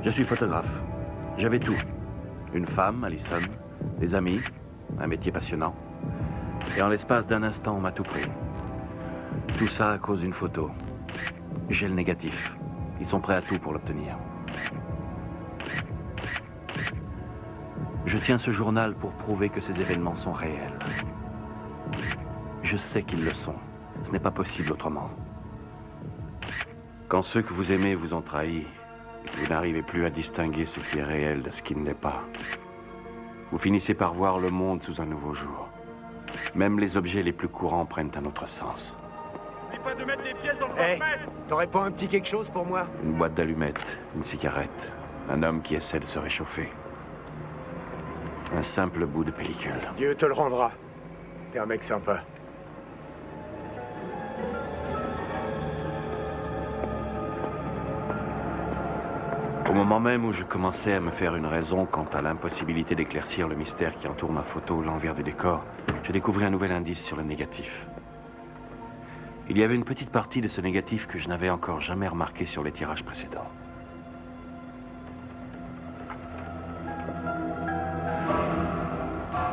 Je suis photographe. J'avais tout. Une femme, Alison, des amis, un métier passionnant. Et en l'espace d'un instant, on m'a tout pris. Tout ça à cause d'une photo. J'ai le négatif. Ils sont prêts à tout pour l'obtenir. Je tiens ce journal pour prouver que ces événements sont réels. Je sais qu'ils le sont. Ce n'est pas possible autrement. Quand ceux que vous aimez vous ont trahi, vous n'arrivez plus à distinguer ce qui est réel de ce qui ne l'est pas. Vous finissez par voir le monde sous un nouveau jour. Même les objets les plus courants prennent un autre sens. Pas de mettre les pièces dans le t'aurais pas un petit quelque chose pour moi? Une boîte d'allumettes, une cigarette, un homme qui essaie de se réchauffer. Un simple bout de pellicule. Dieu te le rendra. T'es un mec sympa. Au moment même où je commençais à me faire une raison quant à l'impossibilité d'éclaircir le mystère qui entoure ma photo, l'envers du décor, je découvris un nouvel indice sur le négatif. Il y avait une petite partie de ce négatif que je n'avais encore jamais remarqué sur les tirages précédents.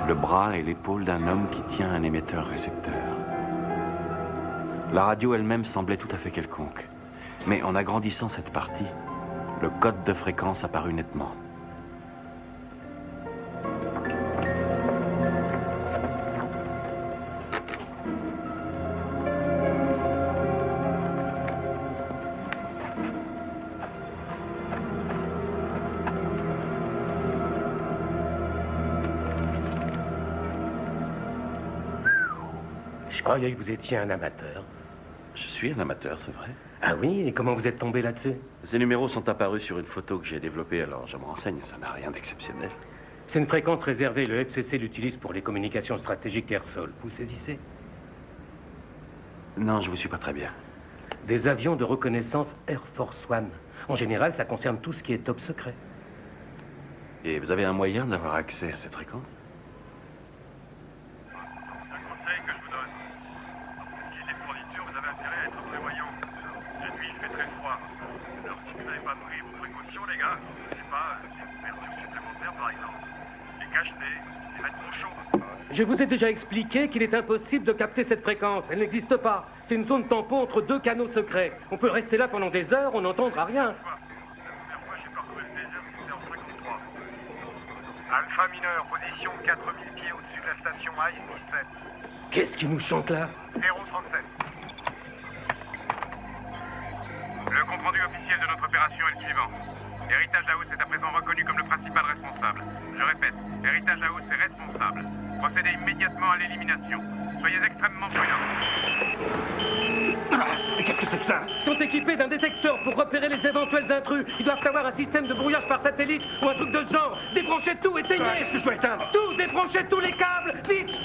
Le bras et l'épaule d'un homme qui tient un émetteur-récepteur. La radio elle-même semblait tout à fait quelconque. Mais en agrandissant cette partie, le code de fréquence apparut nettement. Je croyais que vous étiez un amateur. Je suis un amateur, c'est vrai. Ah oui, et comment vous êtes tombé là-dessus? Ces numéros sont apparus sur une photo que j'ai développée, alors je me renseigne, ça n'a rien d'exceptionnel. C'est une fréquence réservée, le FCC l'utilise pour les communications stratégiques air-sol. Vous saisissez? Non, je vous suis pas très bien. Des avions de reconnaissance Air Force One. En général, ça concerne tout ce qui est top secret. Et vous avez un moyen d'avoir accès à cette fréquence? Je vous ai déjà expliqué qu'il est impossible de capter cette fréquence. Elle n'existe pas. C'est une zone tampon entre deux canaux secrets. On peut rester là pendant des heures, on n'entendra rien. Alpha mineur, position 4000 pieds au-dessus de la station ICE 17. Qu'est-ce qui nous chante là? 037. Le compte-rendu officiel de notre opération est le suivant. Heritage House est à présent reconnu comme le principal responsable. Je répète, Heritage House est responsable. Procédez immédiatement à l'élimination. Soyez extrêmement prudents. Mais qu'est-ce que c'est que ça? Ils sont équipés d'un détecteur pour repérer les éventuels intrus. Ils doivent avoir un système de brouillage par satellite ou un truc de ce genre. Débranchez tout, éteignez. Qu'est-ce que je dois éteindre? Tout, débranchez tous les câbles, vite.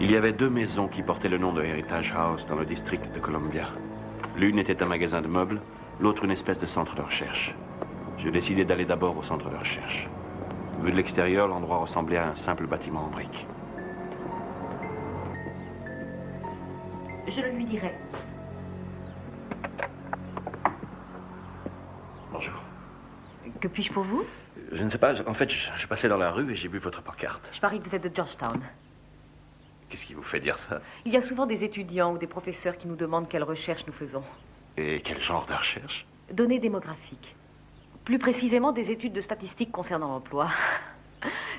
Il y avait deux maisons qui portaient le nom de Heritage House dans le district de Columbia. L'une était un magasin de meubles, l'autre une espèce de centre de recherche. Je décidai d'aller d'abord au centre de recherche. Vu de l'extérieur, l'endroit ressemblait à un simple bâtiment en briques. Je le lui dirai. Bonjour. Que puis-je pour vous? Je ne sais pas, en fait, je passais dans la rue et j'ai vu votre pancarte. Je parie que vous êtes de Georgetown. Qu'est-ce qui vous fait dire ça? Il y a souvent des étudiants ou des professeurs qui nous demandent quelles recherches nous faisons. Et quel genre de recherche? Données démographiques. Plus précisément, des études de statistiques concernant l'emploi.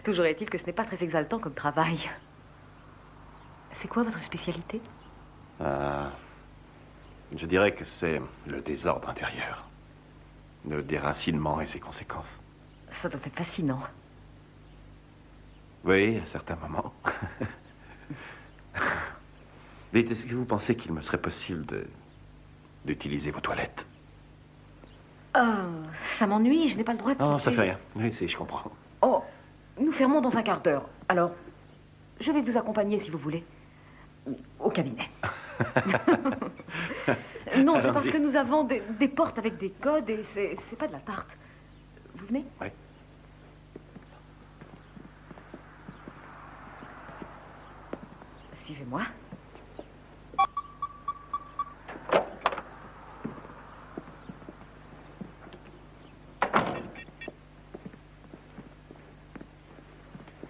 Toujours est-il que ce n'est pas très exaltant comme travail. C'est quoi votre spécialité? Je dirais que c'est le désordre intérieur. Le déracinement et ses conséquences. Ça doit être fascinant. Oui, à certains moments. Dites, est-ce que vous pensez qu'il me serait possible d'utiliser vos toilettes? Ça m'ennuie, je n'ai pas le droit de... Non, ça fait rien. Oui, si, je comprends. Oh, nous fermons dans un quart d'heure. Alors, je vais vous accompagner si vous voulez. Au cabinet. Non, c'est parce que nous avons des portes avec des codes et c'est pas de la tarte. Vous souvenez? Oui. Suivez-moi.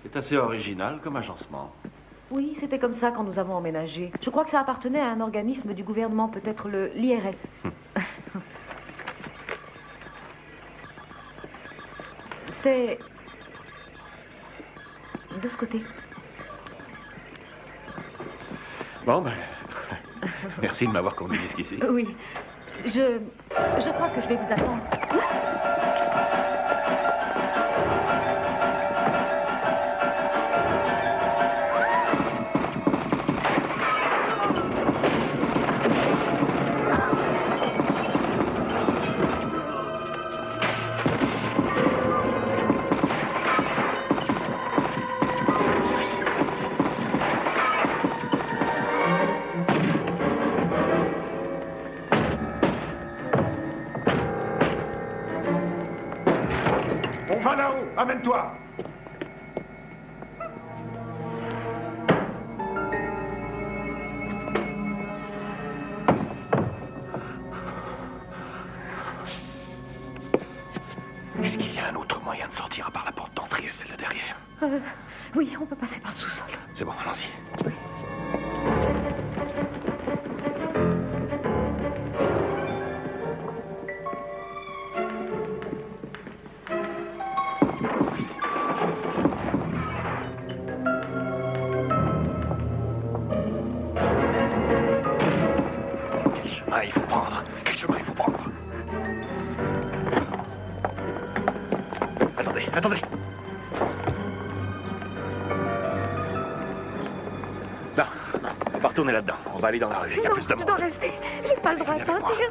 C'est assez original comme agencement. Oui, c'était comme ça quand nous avons emménagé. Je crois que ça appartenait à un organisme du gouvernement, peut-être l'IRS. C'est... de ce côté. Bon, ben... merci de m'avoir conduit jusqu'ici. Oui. Je crois que je vais vous attendre. On va là-haut, amène-toi. Est-ce qu'il y a un autre moyen de sortir à part la porte d'entrée et celle de derrière? Oui, on peut passer par le sous-sol. C'est bon, allons-y. Quel chemin il faut prendre? Quel chemin il faut prendre? Attendez, attendez. Non, non, on va pas retourner là-dedans. On va aller dans la rue. Il y a Non, plus de je monde. dois rester. J'ai pas le droit de Viens avec moi. partir.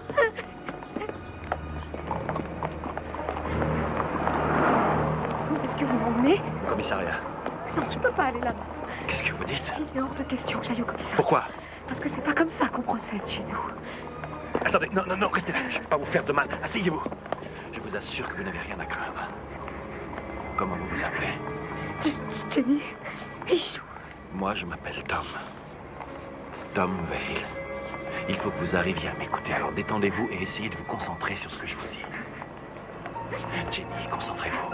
Où est-ce que vous m'emmenez? Commissariat. Non, je peux pas aller là-bas. Qu'est-ce que vous dites? Il est hors de question que j'aille au commissariat. Pourquoi? Parce que c'est pas comme ça qu'on procède chez nous. Attendez, non, non, non, restez là. Je ne vais pas vous faire de mal. Asseyez-vous. Je vous assure que vous n'avez rien à craindre. Comment vous vous appelez? Jenny, Michou. Moi, je m'appelle Tom. Tom Vale. Il faut que vous arriviez à m'écouter. Alors détendez-vous et essayez de vous concentrer sur ce que je vous dis. Jenny, concentrez-vous.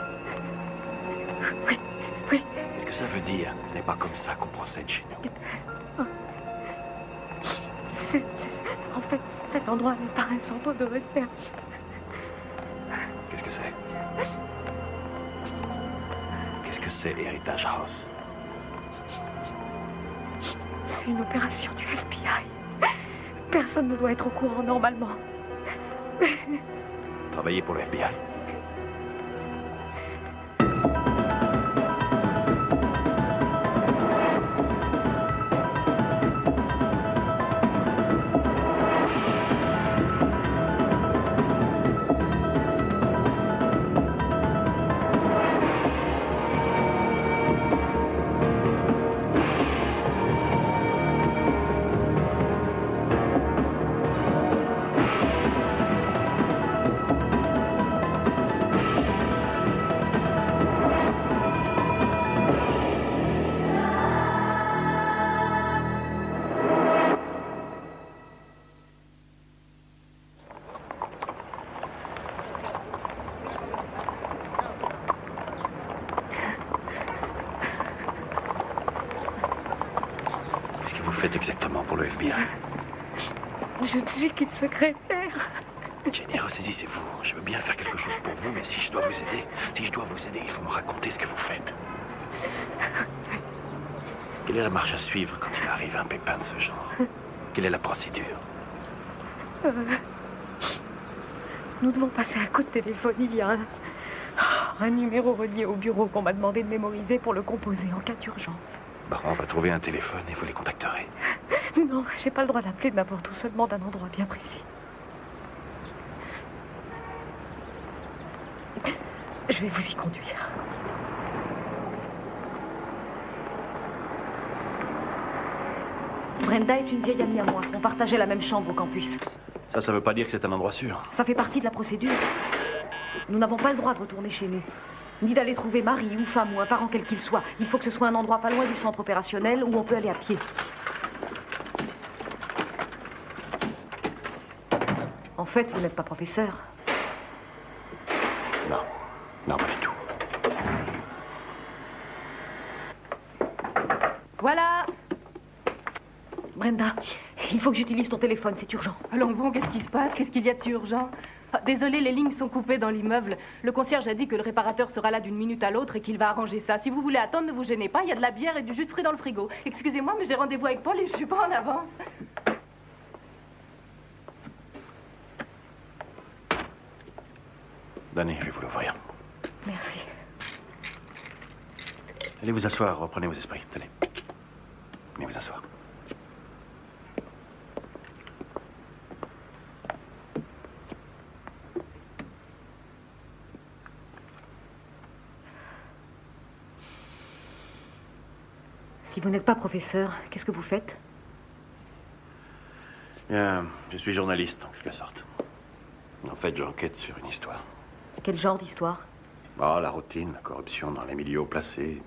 Oui, oui. Qu'est-ce que ça veut dire? Ce n'est pas comme ça qu'on procède chez nous. En fait, cet endroit n'est pas un centre de recherche. Qu'est-ce que c'est? Qu'est-ce que c'est, Heritage House? C'est une opération du FBI. Personne ne doit être au courant normalement. Travailler pour le FBI? Exactement pour le FBI. Je ne suis qu'une secrétaire. Jenny, ressaisissez-vous. Je veux bien faire quelque chose pour vous, mais si je dois vous aider, il faut me raconter ce que vous faites. Quelle est la marche à suivre quand il arrive un pépin de ce genre? Quelle est la procédure? Nous devons passer un coup de téléphone. Il y a un numéro relié au bureau qu'on m'a demandé de mémoriser pour le composer en cas d'urgence. Bon, on va trouver un téléphone et vous les contacterez. Non, j'ai pas le droit d'appeler de n'importe où, seulement d'un endroit bien précis. Je vais vous y conduire. Brenda est une vieille amie à moi. On partageait la même chambre au campus. Ça veut pas dire que c'est un endroit sûr. Ça fait partie de la procédure. Nous n'avons pas le droit de retourner chez nous. Ni d'aller trouver mari ou femme ou un parent quel qu'il soit. Il faut que ce soit un endroit pas loin du centre opérationnel où on peut aller à pied. En fait, vous n'êtes pas professeur. Non. Non, pas du tout. Voilà. Brenda, il faut que j'utilise ton téléphone, c'est urgent. Allons bon, qu'est-ce qui se passe? Qu'est-ce qu'il y a de si urgent? Ah, désolé, les lignes sont coupées dans l'immeuble. Le concierge a dit que le réparateur sera là d'une minute à l'autre et qu'il va arranger ça. Si vous voulez attendre, ne vous gênez pas, il y a de la bière et du jus de fruits dans le frigo. Excusez-moi, mais j'ai rendez-vous avec Paul et je suis pas en avance. Donnez, je vais vous l'ouvrir. Merci. Allez vous asseoir, reprenez vos esprits. Tenez. Venez vous asseoir. Si vous n'êtes pas professeur, qu'est-ce que vous faites? Bien, je suis journaliste, en quelque sorte. En fait, j'enquête sur une histoire. Quel genre d'histoire? Oh, la routine, la corruption dans les milieux haut placés.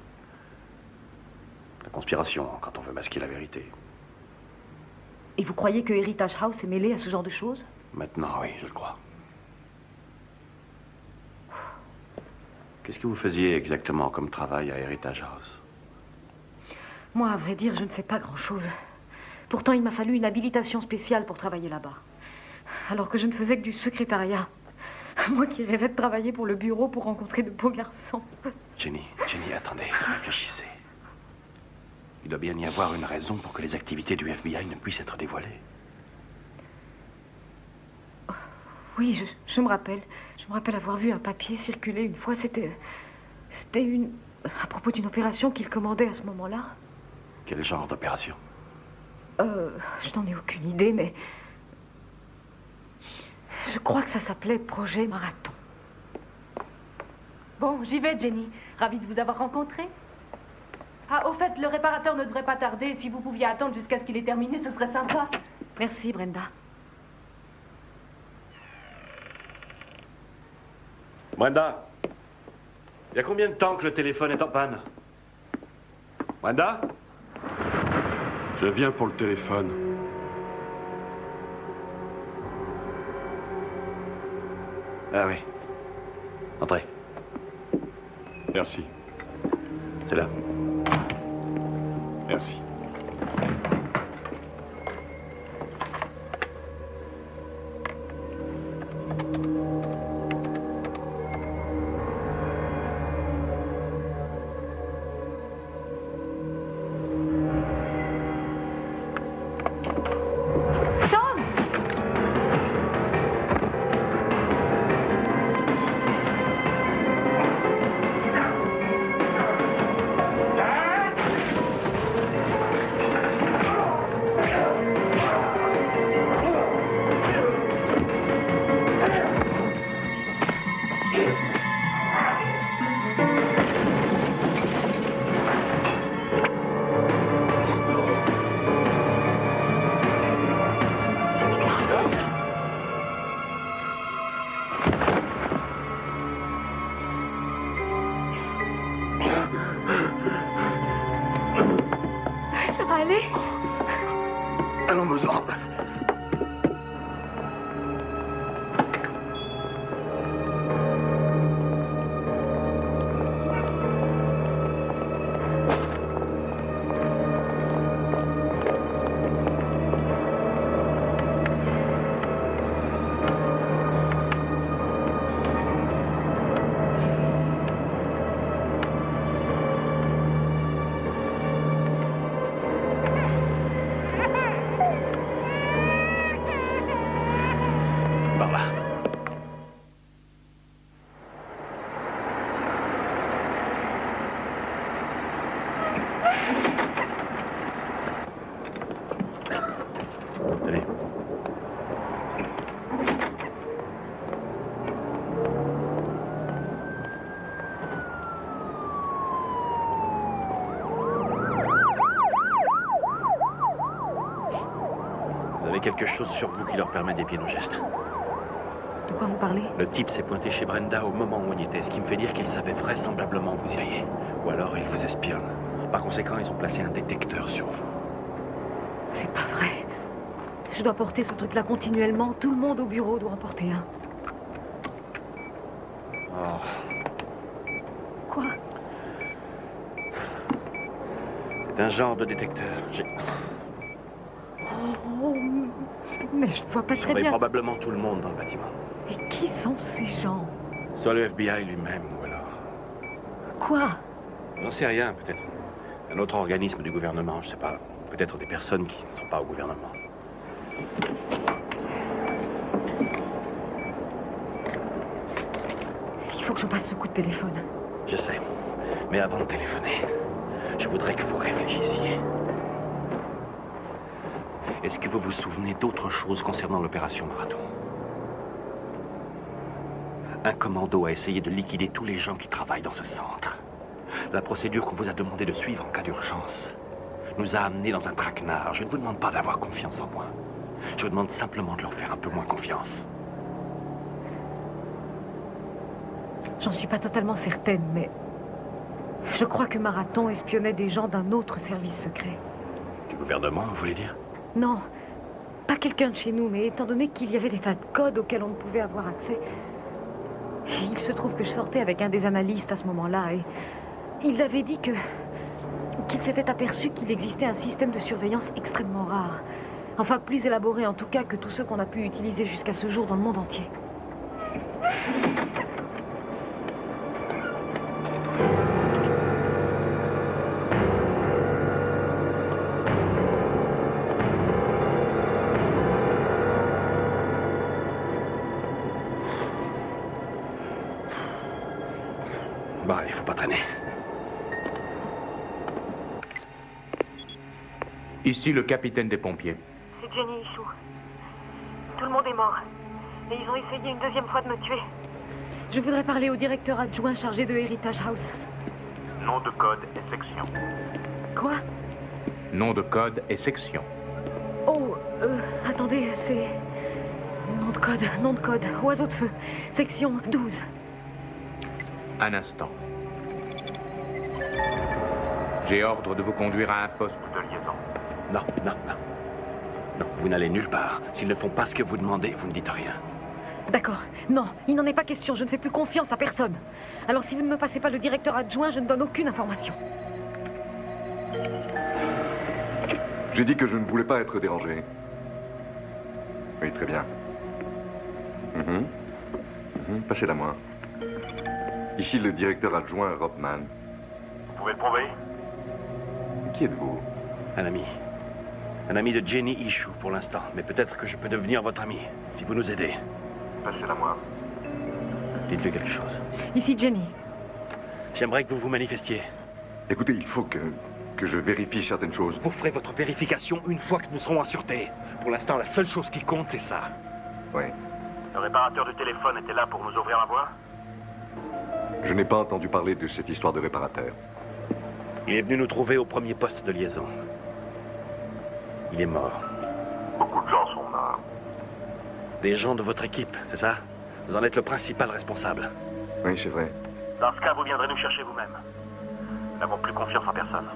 La conspiration, quand on veut masquer la vérité. Et vous croyez que Heritage House est mêlé à ce genre de choses? Maintenant, oui, je le crois. Qu'est-ce que vous faisiez exactement comme travail à Heritage House? Moi, à vrai dire, je ne sais pas grand-chose. Pourtant, il m'a fallu une habilitation spéciale pour travailler là-bas. Alors que je ne faisais que du secrétariat. Moi qui rêvais de travailler pour le bureau pour rencontrer de beaux garçons. Jenny, attendez, réfléchissez. Il doit bien y avoir une raison pour que les activités du FBI ne puissent être dévoilées. Oui, je me rappelle. Je me rappelle avoir vu un papier circuler une fois. C'était à propos d'une opération qu'il commandait à ce moment-là. Quel genre d'opération? Je n'en ai aucune idée, mais... Je crois que ça s'appelait Projet Marathon. Bon, j'y vais, Jenny. Ravie de vous avoir rencontré. Ah, au fait, le réparateur ne devrait pas tarder. Si vous pouviez attendre jusqu'à ce qu'il ait terminé, ce serait sympa. Merci, Brenda. Brenda, il y a combien de temps que le téléphone est en panne? Brenda? Je viens pour le téléphone. Ah oui. Entrez. Merci. C'est là. Merci. Allons-nous-en. Quelque chose sur vous qui leur permet d'épier nos gestes. De quoi vous parlez? Le type s'est pointé chez Brenda au moment où on y était, ce qui me fait dire qu'il savait vraisemblablement où vous iriez. Ou alors il vous espionne. Par conséquent, ils ont placé un détecteur sur vous. C'est pas vrai. Je dois porter ce truc-là continuellement. Tout le monde au bureau doit en porter un. Oh. Quoi? C'est un genre de détecteur. Oh, mais je ne vois pas très bien. Probablement tout le monde dans le bâtiment. Et qui sont ces gens? Soit le FBI lui-même, ou alors... Quoi? J'en sais rien, peut-être. Un autre organisme du gouvernement, je sais pas. Peut-être des personnes qui ne sont pas au gouvernement. Il faut que je passe ce coup de téléphone. Je sais. Mais avant de téléphoner, je voudrais que vous réfléchissiez. Est-ce que vous vous souvenez d'autre chose concernant l'opération Marathon? Un commando a essayé de liquider tous les gens qui travaillent dans ce centre. La procédure qu'on vous a demandé de suivre en cas d'urgence nous a amenés dans un traquenard. Je ne vous demande pas d'avoir confiance en moi. Je vous demande simplement de leur faire un peu moins confiance. J'en suis pas totalement certaine, mais... je crois que Marathon espionnait des gens d'un autre service secret. Du gouvernement, vous voulez dire? Non, pas quelqu'un de chez nous, mais étant donné qu'il y avait des tas de codes auxquels on ne pouvait avoir accès... il se trouve que je sortais avec un des analystes à ce moment-là, et... il avait dit qu'il s'était aperçu qu'il existait un système de surveillance extrêmement rare. Enfin, plus élaboré en tout cas que tous ceux qu'on a pu utiliser jusqu'à ce jour dans le monde entier. Bah, il faut pas traîner. Ici le capitaine des pompiers. C'est Jenny Ichou. Tout le monde est mort. Et ils ont essayé une deuxième fois de me tuer. Je voudrais parler au directeur adjoint chargé de Heritage House. Nom de code et section. Quoi? Nom de code et section. Oh, attendez, c'est... Nom de code, oiseau de feu. Section 12. Un instant. J'ai ordre de vous conduire à un poste De liaison. Non, non, non. Non, vous n'allez nulle part. S'ils ne font pas ce que vous demandez, vous ne dites rien. D'accord. Non, il n'en est pas question. Je ne fais plus confiance à personne. Alors si vous ne me passez pas le directeur adjoint, je ne donne aucune information. J'ai dit que je ne voulais pas être dérangé. Oui, très bien. Passez-la moi. Ici le directeur adjoint Robman. Vous pouvez le prouver? Qui êtes-vous? Un ami. Un ami de Jenny Ichou pour l'instant. Mais peut-être que je peux devenir votre ami, si vous nous aidez. Passez-la moi. Dites-lui quelque chose. Ici Jenny. J'aimerais que vous vous manifestiez. Écoutez, il faut que je vérifie certaines choses. Vous ferez votre vérification une fois que nous serons en sûreté. Pour l'instant, la seule chose qui compte, c'est ça. Oui. Le réparateur du téléphone était là pour nous ouvrir la voie? Je n'ai pas entendu parler de cette histoire de réparateur. Il est venu nous trouver au premier poste de liaison. Il est mort. Beaucoup de gens sont morts. Des gens de votre équipe, c'est ça? Vous en êtes le principal responsable. Oui, c'est vrai. Dans ce cas, vous viendrez nous chercher vous-même. Nous n'avons plus confiance en personne.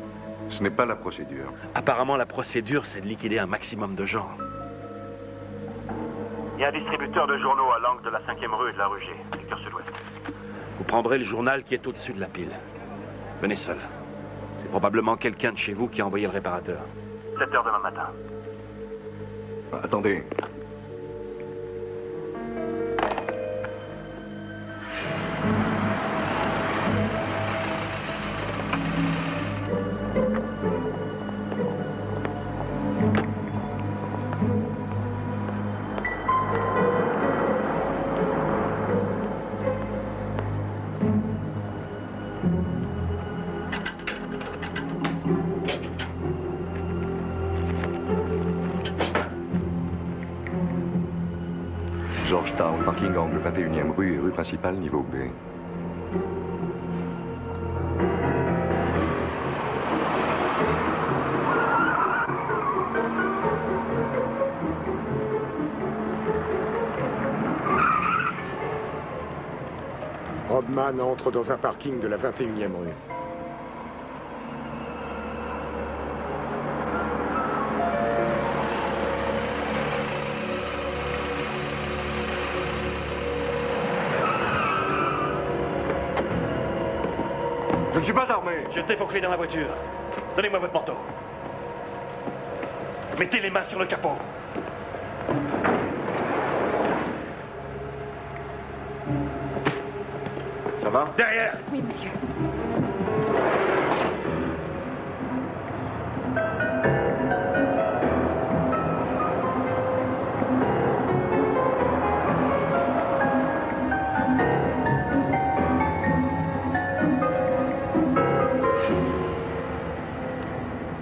Ce n'est pas la procédure. Apparemment, la procédure, c'est de liquider un maximum de gens. Il y a un distributeur de journaux à l'angle de la 5e rue et de la rue G, secteur sud-ouest. Vous prendrez le journal qui est au-dessus de la pile. Venez seul. C'est probablement quelqu'un de chez vous qui a envoyé le réparateur. 7 h demain matin. Attendez. Georgetown, parking angle 21e rue et rue principale, niveau B. Robman entre dans un parking de la 21e rue. Je ne suis pas armé. Jetez vos clés dans la voiture. Donnez-moi votre manteau. Mettez les mains sur le capot. Ça va? Derrière. Oui, monsieur.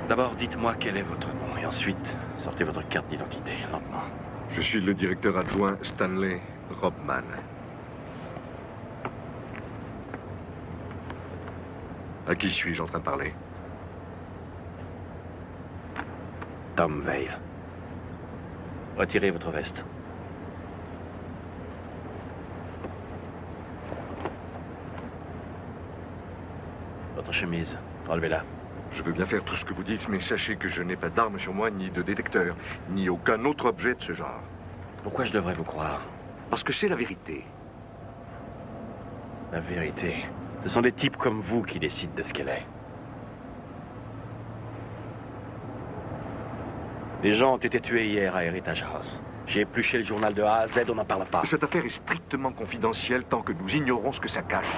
D'abord, dites-moi quel est votre nom, et ensuite, sortez votre carte d'identité, lentement. Je suis le directeur adjoint Stanley Robman. À qui suis-je en train de parler? Tom Vale. Retirez votre veste. Votre chemise, relevez-la. Je veux bien faire tout ce que vous dites, mais sachez que je n'ai pas d'arme sur moi, ni de détecteur, ni aucun autre objet de ce genre. Pourquoi je devrais vous croire? Parce que c'est la vérité. La vérité. Ce sont des types comme vous qui décident de ce qu'elle est. Des gens ont été tués hier à Heritage House. J'ai épluché le journal de A à Z, on n'en parle pas. Cette affaire est strictement confidentielle tant que nous ignorons ce que ça cache.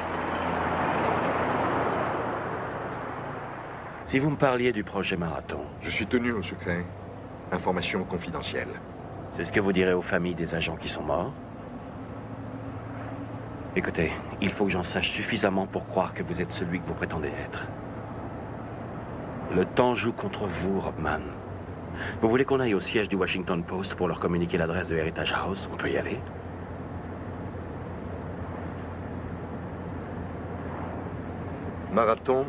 Si vous me parliez du projet Marathon... Je suis tenu au secret. Information confidentielle. C'est ce que vous direz aux familles des agents qui sont morts? Écoutez, il faut que j'en sache suffisamment pour croire que vous êtes celui que vous prétendez être. Le temps joue contre vous, Robman. Vous voulez qu'on aille au siège du Washington Post pour leur communiquer l'adresse de Heritage House? On peut y aller? Marathon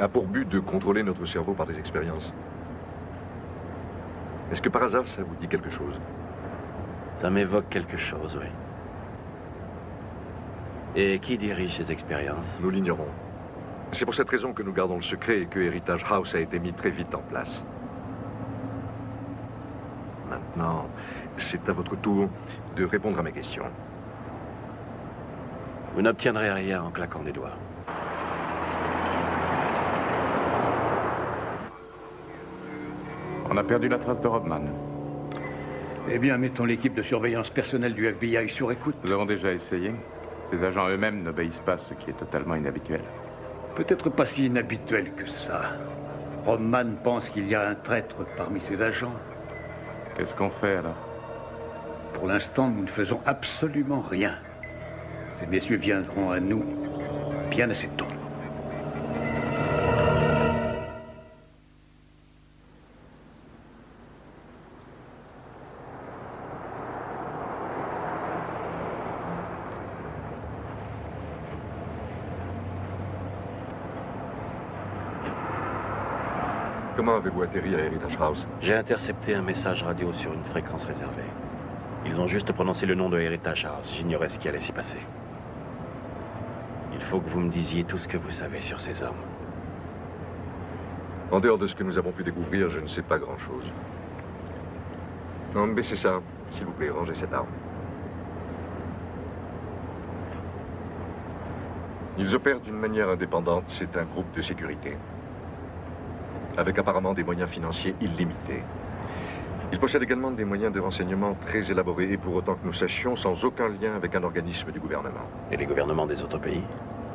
a pour but de contrôler notre cerveau par des expériences. Est-ce que par hasard ça vous dit quelque chose? Ça m'évoque quelque chose, oui. Et qui dirige ces expériences? Nous l'ignorons. C'est pour cette raison que nous gardons le secret et que Heritage House a été mis très vite en place. Maintenant, c'est à votre tour de répondre à mes questions. Vous n'obtiendrez rien en claquant des doigts. On a perdu la trace de Robman. Eh bien, mettons l'équipe de surveillance personnelle du FBI sur écoute. Nous avons déjà essayé. Les agents eux-mêmes n'obéissent pas, ce qui est totalement inhabituel. Peut-être pas si inhabituel que ça. Robman pense qu'il y a un traître parmi ses agents. Qu'est-ce qu'on fait alors? Pour l'instant, nous ne faisons absolument rien. Ces messieurs viendront à nous bien assez tôt. Comment avez-vous atterri à Heritage House? J'ai intercepté un message radio sur une fréquence réservée. Ils ont juste prononcé le nom de Heritage House. J'ignorais ce qui allait s'y passer. Il faut que vous me disiez tout ce que vous savez sur ces hommes. En dehors de ce que nous avons pu découvrir, je ne sais pas grand-chose. Non, baissez ça. S'il vous plaît, rangez cette arme. Ils opèrent d'une manière indépendante. C'est un groupe de sécurité. Avec apparemment des moyens financiers illimités. Ils possèdent également des moyens de renseignement très élaborés et pour autant que nous sachions, sans aucun lien avec un organisme du gouvernement. Et les gouvernements des autres pays?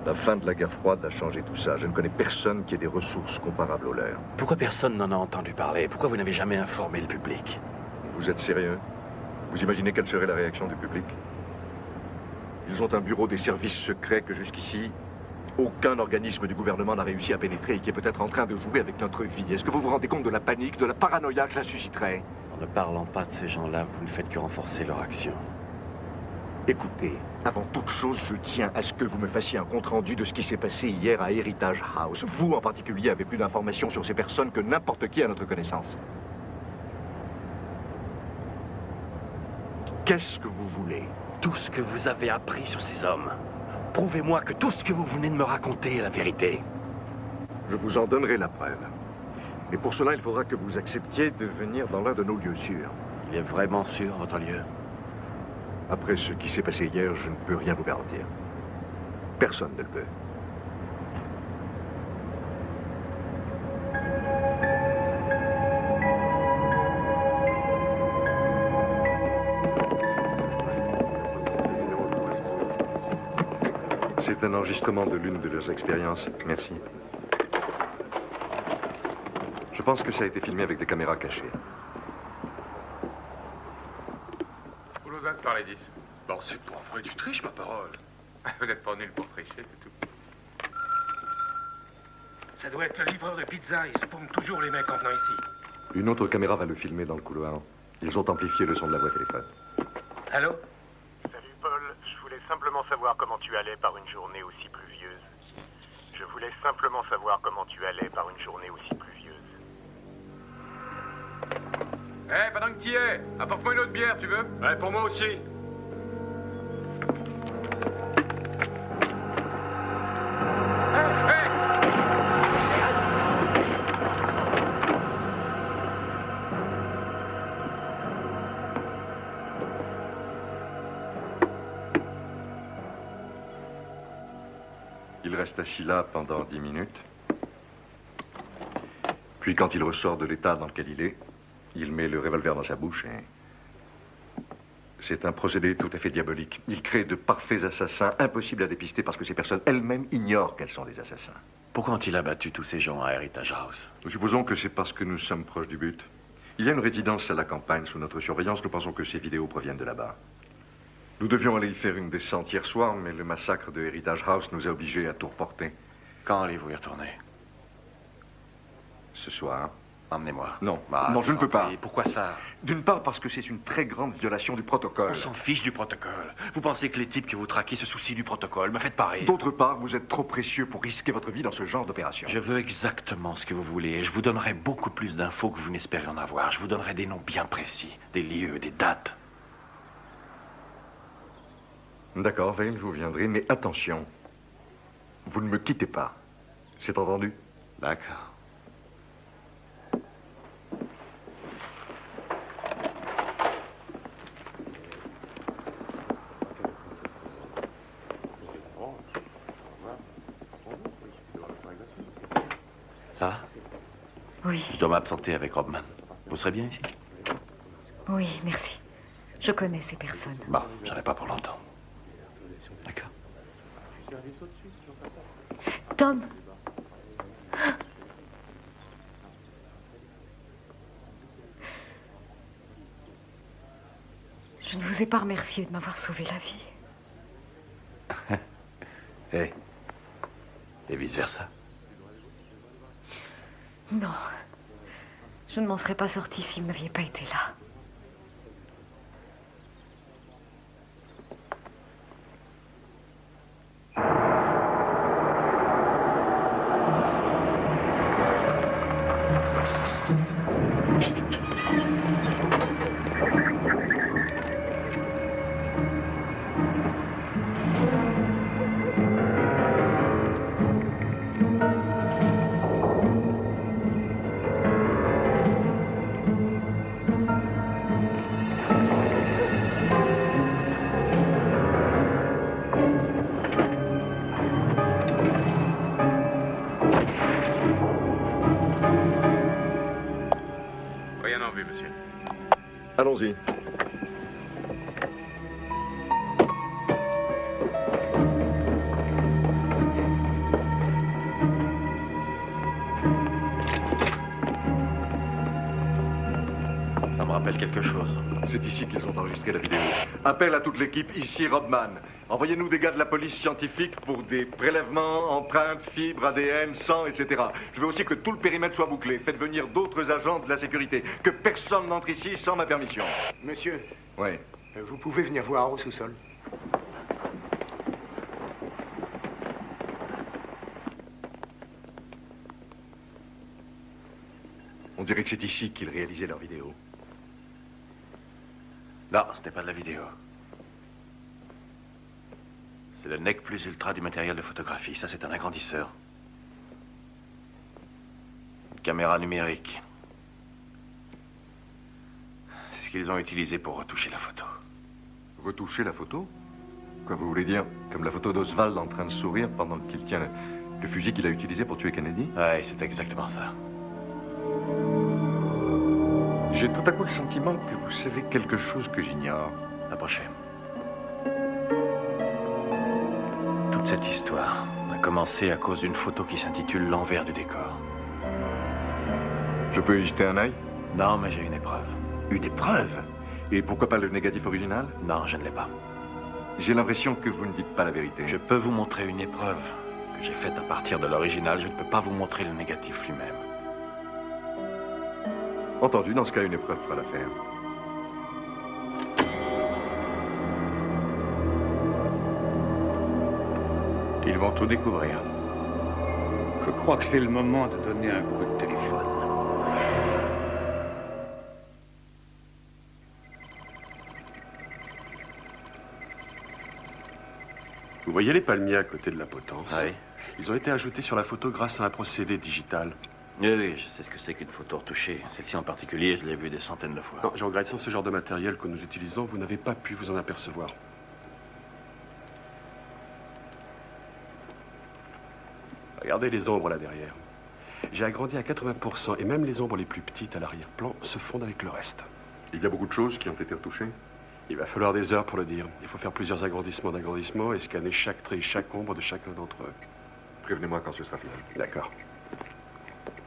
La fin de la guerre froide a changé tout ça. Je ne connais personne qui ait des ressources comparables aux leurs. Pourquoi personne n'en a entendu parler? Pourquoi vous n'avez jamais informé le public? Vous êtes sérieux? Vous imaginez quelle serait la réaction du public? Ils ont un bureau des services secrets que jusqu'ici, aucun organisme du gouvernement n'a réussi à pénétrer et qui est peut-être en train de jouer avec notre vie. Est-ce que vous vous rendez compte de la panique, de la paranoïa que cela susciterait? En ne parlant pas de ces gens-là, vous ne faites que renforcer leur action. Écoutez, avant toute chose, je tiens à ce que vous me fassiez un compte-rendu de ce qui s'est passé hier à Heritage House. Vous, en particulier, avez plus d'informations sur ces personnes que n'importe qui à notre connaissance. Qu'est-ce que vous voulez? Tout ce que vous avez appris sur ces hommes. prouvez-moi que tout ce que vous venez de me raconter est la vérité. Je vous en donnerai la preuve. Mais pour cela, il faudra que vous acceptiez de venir dans l'un de nos lieux sûrs. Il est vraiment sûr, votre lieu? Après ce qui s'est passé hier, je ne peux rien vous garantir. Personne ne le peut. C'est un enregistrement de l'une de leurs expériences. Merci. Je pense que ça a été filmé avec des caméras cachées. Vous le donne par les 10. Bon, c'est pas vrai, tu triches, ma parole. Vous n'êtes pas nul pour tricher, c'est tout. Ça doit être le livreur de pizza. Il se paume toujours les mecs en venant ici. Une autre caméra va le filmer dans le couloir. Ils ont amplifié le son de la voix téléphone. Allô? Salut Paul, je voulais simplement savoir comment tu allais par une journée aussi pluvieuse. Je voulais simplement savoir comment tu allais par une journée aussi pluvieuse. Eh, pendant que tu y es, apporte-moi une autre bière, tu veux? Ouais, pour moi aussi. Il reste assis là pendant 10 minutes. Puis quand il ressort de l'état dans lequel il est, il met le revolver dans sa bouche et... C'est un procédé tout à fait diabolique. Il crée de parfaits assassins impossibles à dépister parce que ces personnes elles-mêmes ignorent qu'elles sont des assassins. Pourquoi ont-ils abattu tous ces gens à Heritage House? Nous supposons que c'est parce que nous sommes proches du but. Il y a une résidence à la campagne sous notre surveillance. Nous pensons que ces vidéos proviennent de là-bas. Nous devions aller y faire une descente hier soir, mais le massacre de Heritage House nous a obligés à tout reporter. Quand allez-vous y retourner? Ce soir. Emmenez-moi. Non, bah, non, je ne peux pas. Et pourquoi ça? D'une part parce que c'est une très grande violation du protocole. On s'en fiche du protocole. Vous pensez que les types que vous traquez se soucient du protocole? Me faites pareil. D'autre part, vous êtes trop précieux pour risquer votre vie dans ce genre d'opération. Je veux exactement ce que vous voulez et je vous donnerai beaucoup plus d'infos que vous n'espérez en avoir. Je vous donnerai des noms bien précis, des lieux, des dates. D'accord, Vale, vous viendrez, mais attention. Vous ne me quittez pas. C'est entendu? D'accord. Ça va? Oui. Je dois m'absenter avec Robman. Vous serez bien ici? Oui, merci. Je connais ces personnes. Bon, j'en ai pas pour longtemps. D'accord. Tom. Je ne vous ai pas remercié de m'avoir sauvé la vie. Hey. Et vice-versa. Non. Je ne m'en serais pas sortie si vous n'aviez pas été là. Rien en vue, monsieur. Allons-y. Ça me rappelle quelque chose. C'est ici qu'ils ont enregistré la vidéo. Appel à toute l'équipe, ici Rodman. Envoyez-nous des gars de la police scientifique pour des prélèvements, empreintes, fibres, ADN, sang, etc. Je veux aussi que tout le périmètre soit bouclé. Faites venir d'autres agents de la sécurité. Que personne n'entre ici sans ma permission. Monsieur, Oui. vous pouvez venir voir au sous-sol. On dirait que c'est ici qu'ils réalisaient leur vidéo. Non, c'était pas de la vidéo. C'est le nec plus ultra du matériel de photographie. Ça, c'est un agrandisseur. Une caméra numérique. C'est ce qu'ils ont utilisé pour retoucher la photo. Retoucher la photo? Quoi vous voulez dire? Comme la photo d'Oswald en train de sourire pendant qu'il tient le fusil qu'il a utilisé pour tuer Kennedy? Ouais, c'est exactement ça. J'ai tout à coup le sentiment que vous savez quelque chose que j'ignore. Approchez. Toute cette histoire a commencé à cause d'une photo qui s'intitule L'envers du décor. Je peux y jeter un œil? Non, mais j'ai une épreuve. Une épreuve? Et pourquoi pas le négatif original? Non, je ne l'ai pas. J'ai l'impression que vous ne dites pas la vérité. Je peux vous montrer une épreuve que j'ai faite à partir de l'original. Je ne peux pas vous montrer le négatif lui-même. Entendu, dans ce cas, une épreuve fera l'affaire. Ils vont tout découvrir. Je crois que c'est le moment de donner un coup de téléphone. Vous voyez les palmiers à côté de la potence? Oui. Ils ont été ajoutés sur la photo grâce à un procédé digital. Oui, je sais ce que c'est qu'une photo retouchée. Celle-ci en particulier, je l'ai vue des centaines de fois. Non, je regrette, sans ce genre de matériel que nous utilisons, vous n'avez pas pu vous en apercevoir. Regardez les ombres là derrière. J'ai agrandi à 80% et même les ombres les plus petites à l'arrière-plan se fondent avec le reste. Il y a beaucoup de choses qui ont été retouchées? Il va falloir des heures pour le dire. Il faut faire plusieurs agrandissements et scanner chaque trait et chaque ombre de chacun d'entre eux. Prévenez-moi quand ce sera fini. D'accord.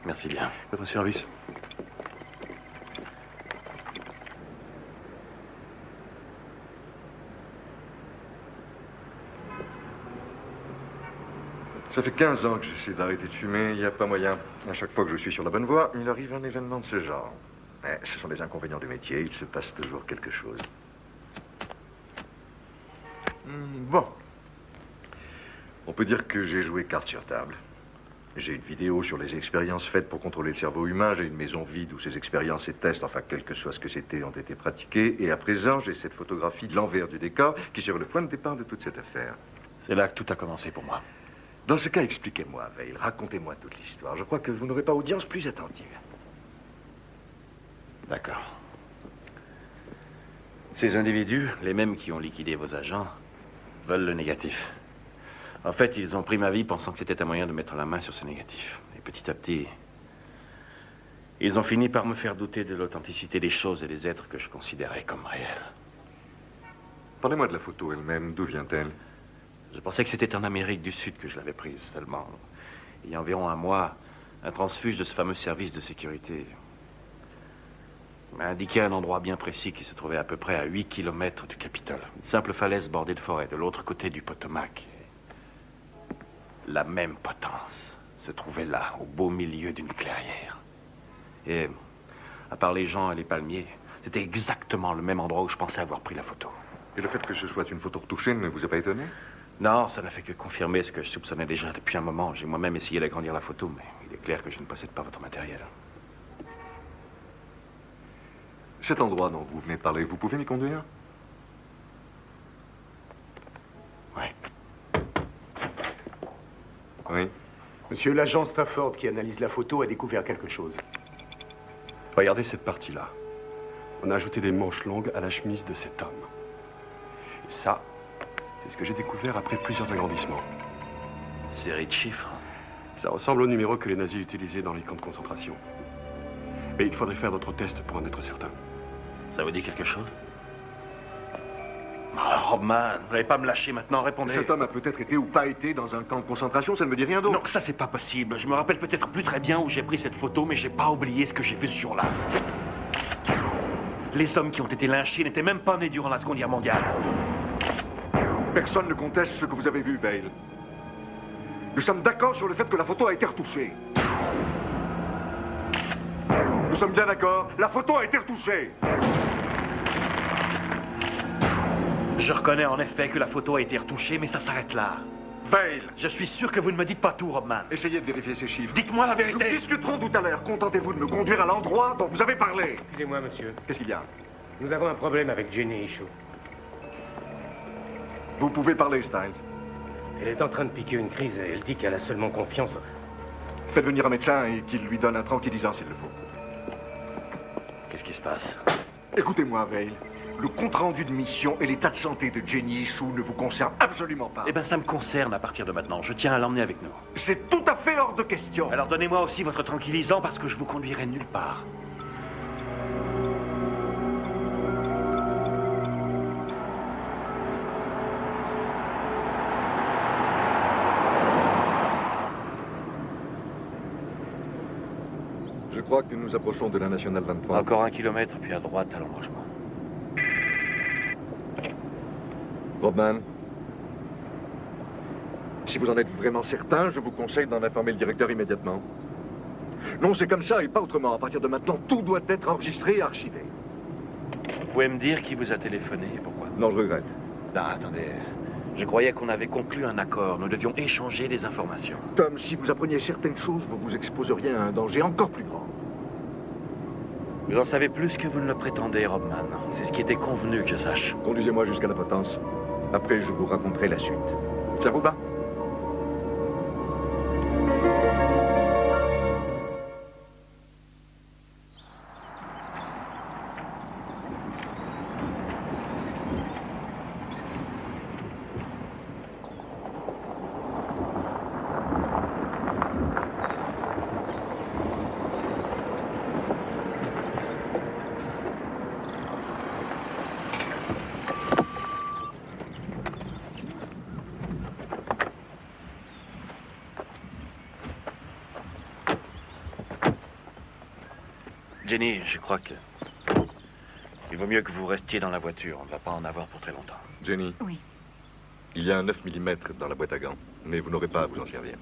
Merci bien. Votre service. Ça fait 15 ans que j'essaie d'arrêter de fumer, il n'y a pas moyen. À chaque fois que je suis sur la bonne voie, il arrive un événement de ce genre. Mais ce sont les inconvénients du métier, il se passe toujours quelque chose. Bon. On peut dire que j'ai joué carte sur table. J'ai une vidéo sur les expériences faites pour contrôler le cerveau humain. J'ai une maison vide où ces expériences et tests, enfin quel que soit ce que c'était, ont été pratiqués. Et à présent, j'ai cette photographie de l'envers du décor qui sera le point de départ de toute cette affaire. C'est là que tout a commencé pour moi. Dans ce cas, expliquez-moi, Veil. Racontez-moi toute l'histoire. Je crois que vous n'aurez pas audience plus attentive. D'accord. Ces individus, les mêmes qui ont liquidé vos agents, veulent le négatif. En fait, ils ont pris ma vie pensant que c'était un moyen de mettre la main sur ce négatif. Et petit à petit, ils ont fini par me faire douter de l'authenticité des choses et des êtres que je considérais comme réels. Parlez-moi de la photo elle-même. D'où vient-elle? Je pensais que c'était en Amérique du Sud que je l'avais prise seulement. Il y a environ un mois, un transfuge de ce fameux service de sécurité m'a indiqué un endroit bien précis qui se trouvait à peu près à 8 km du Capitole. Une simple falaise bordée de forêt de l'autre côté du Potomac. La même potence se trouvait là, au beau milieu d'une clairière. Et, à part les gens et les palmiers, c'était exactement le même endroit où je pensais avoir pris la photo. Et le fait que ce soit une photo retouchée ne vous a pas étonné? Non, ça n'a fait que confirmer ce que je soupçonnais déjà depuis un moment. J'ai moi-même essayé d'agrandir la photo, mais il est clair que je ne possède pas votre matériel. Cet endroit dont vous venez de parler, vous pouvez m'y conduire? Oui. Monsieur l'agent Stafford qui analyse la photo a découvert quelque chose. Regardez cette partie-là. On a ajouté des manches longues à la chemise de cet homme. Et ça, c'est ce que j'ai découvert après plusieurs agrandissements. Série de chiffres. Ça ressemble au numéro que les nazis utilisaient dans les camps de concentration. Mais il faudrait faire d'autres tests pour en être certain. Ça vous dit quelque chose? Oh, Robman, vous n'allez pas me lâcher maintenant, répondez. Cet homme a peut-être été ou pas été dans un camp de concentration, ça ne me dit rien d'autre. Non, ça c'est pas possible. Je me rappelle peut-être plus très bien où j'ai pris cette photo, mais j'ai pas oublié ce que j'ai vu ce jour-là. Les hommes qui ont été lynchés n'étaient même pas nés durant la Seconde Guerre mondiale. Personne ne conteste ce que vous avez vu, Bale. Nous sommes d'accord sur le fait que la photo a été retouchée. Nous sommes bien d'accord, la photo a été retouchée. Je reconnais en effet que la photo a été retouchée, mais ça s'arrête là. Bale! Je suis sûr que vous ne me dites pas tout, Robman. Essayez de vérifier ces chiffres. Dites-moi la vérité. Nous discuterons tout à l'heure. Contentez-vous de me conduire à l'endroit dont vous avez parlé. Excusez-moi, monsieur. Qu'est-ce qu'il y a? Nous avons un problème avec Jenny Hichot. Vous pouvez parler, Styles. Elle est en train de piquer une crise et elle dit qu'elle a seulement confiance. Faites venir un médecin et qu'il lui donne un tranquillisant s'il le faut. Qu'est-ce qui se passe? Écoutez-moi, Veil. Le compte-rendu de mission et l'état de santé de Jenny Isu ne vous concerne absolument pas. Eh ben, ça me concerne à partir de maintenant. Je tiens à l'emmener avec nous. C'est tout à fait hors de question. Alors donnez-moi aussi votre tranquillisant parce que je vous conduirai nulle part. Je crois que nous nous approchons de la Nationale 23. Encore 1 kilomètre, puis à droite à l'embranchement. Rodman, si vous en êtes vraiment certain, je vous conseille d'en informer le directeur immédiatement. Non, c'est comme ça et pas autrement. À partir de maintenant, tout doit être enregistré et archivé. Vous pouvez me dire qui vous a téléphoné et pourquoi? Non, je regrette. Non, attendez. Je croyais qu'on avait conclu un accord. Nous devions échanger des informations. Tom, si vous appreniez certaines choses, vous vous exposeriez à un danger encore plus grand. Vous en savez plus que vous ne le prétendez, Rodman. C'est ce qui était convenu que je sache. Conduisez-moi jusqu'à la potence. Après, je vous raconterai la suite. Ça vous va? Jenny, je crois que... il vaut mieux que vous restiez dans la voiture. On ne va pas en avoir pour très longtemps. Jenny. Oui. Il y a un 9 mm dans la boîte à gants, mais vous n'aurez pas à vous en servir.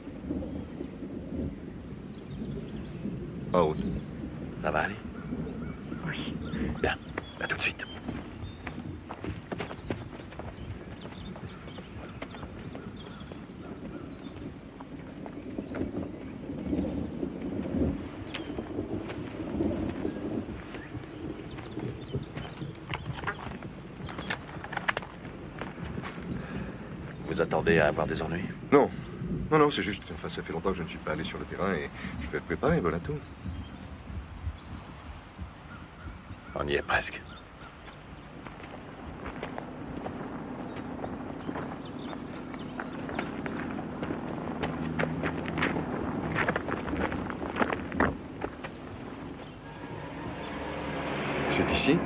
En route. Ça va aller? Oui. Bien. À tout de suite. Vous attendez à avoir des ennuis? Non. Non, c'est juste... Enfin, ça fait longtemps que je ne suis pas allé sur le terrain et je vais être préparé, voilà tout. On y est presque. C'est ici?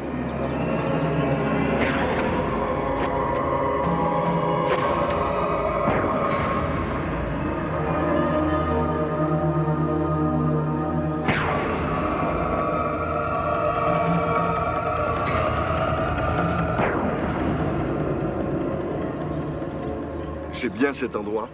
C'est bien cet endroit.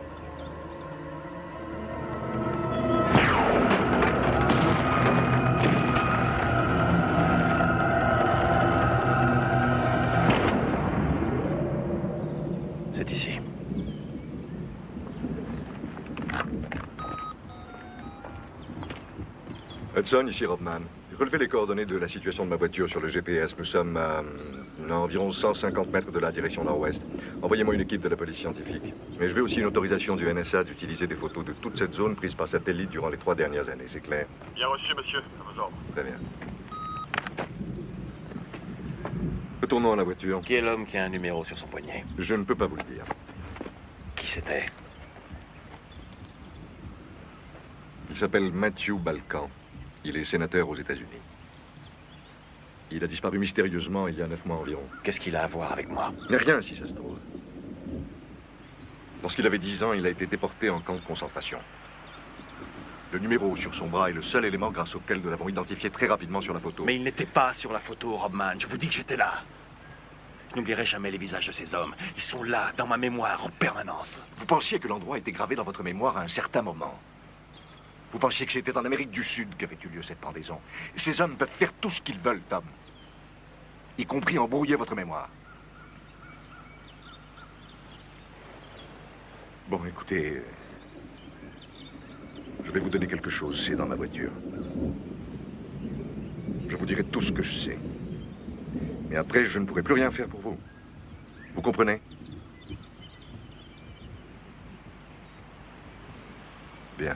C'est ici. Hudson, ici Rodman. Relevez les coordonnées de la situation de ma voiture sur le GPS. Nous sommes à environ 150 mètres de la direction nord-ouest. Envoyez-moi une équipe de la police scientifique. Mais je veux aussi une autorisation du NSA d'utiliser des photos de toute cette zone prise par satellite durant les 3 dernières années. C'est clair? Bien reçu, monsieur. À vos ordres. Très bien. Retournons à la voiture. Qui est l'homme qui a un numéro sur son poignet? Je ne peux pas vous le dire. Qui c'était? Il s'appelle Matthew Balkan. Il est sénateur aux États-Unis. Il a disparu mystérieusement il y a 9 mois environ. Qu'est-ce qu'il a à voir avec moi? Mais rien, si ça se trouve. Lorsqu'il avait 10 ans, il a été déporté en camp de concentration. Le numéro sur son bras est le seul élément grâce auquel nous l'avons identifié très rapidement sur la photo. Mais il n'était pas sur la photo, Rodman. Je vous dis que j'étais là. Je n'oublierai jamais les visages de ces hommes. Ils sont là, dans ma mémoire, en permanence. Vous pensiez que l'endroit était gravé dans votre mémoire à un certain moment. Vous pensiez que c'était en Amérique du Sud qu'avait eu lieu cette pendaison. Ces hommes peuvent faire tout ce qu'ils veulent, Tom. Y compris embrouiller votre mémoire. Bon, écoutez... je vais vous donner quelque chose, c'est dans ma voiture. Je vous dirai tout ce que je sais. Mais après, je ne pourrai plus rien faire pour vous. Vous comprenez? Bien.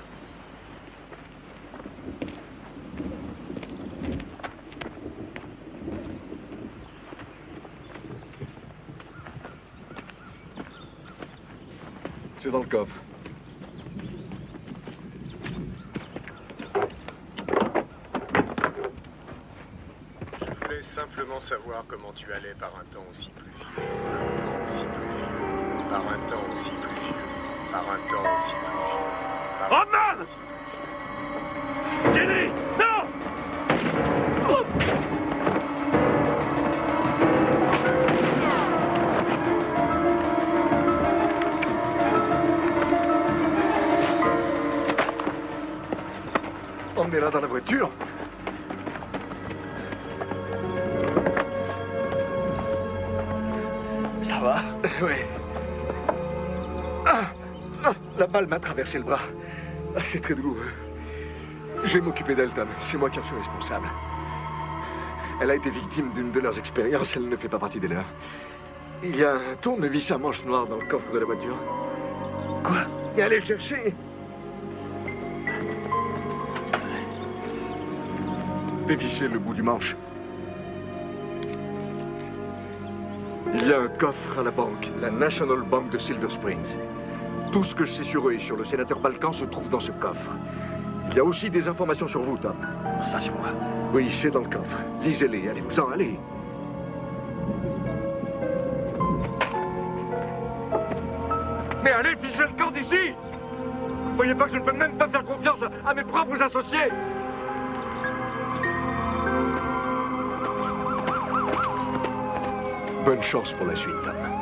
C'est dans le coffre. Je voulais simplement savoir comment tu allais par un temps aussi pluvieux. Un temps aussi pluvieux. Par un temps aussi pluvieux. Par un temps aussi pluvieux. Par un temps aussi pluvieux. Jenny! Non! Emmenez-la dans la voiture. Ça va? Oui. La balle m'a traversé le bras. C'est très douloureux. Je vais m'occuper d'elle, Tom. C'est moi qui en suis responsable. Elle a été victime d'une de leurs expériences. Elle ne fait pas partie des leurs. Il y a un tournevis à manche noire dans le coffre de la voiture. Quoi? Et allez le chercher. Dévissez le bout du manche. Il y a un coffre à la banque, la National Bank de Silver Springs. Tout ce que je sais sur eux et sur le sénateur Balkan se trouve dans ce coffre. Il y a aussi des informations sur vous, Tom. Ça, c'est moi. Oui, c'est dans le coffre. Lisez-les, allez-vous-en, allez. Mais allez, fichez le camp d'ici! Vous voyez pas que je ne peux même pas faire confiance à mes propres associés? Bonne chance pour la suite, Tom.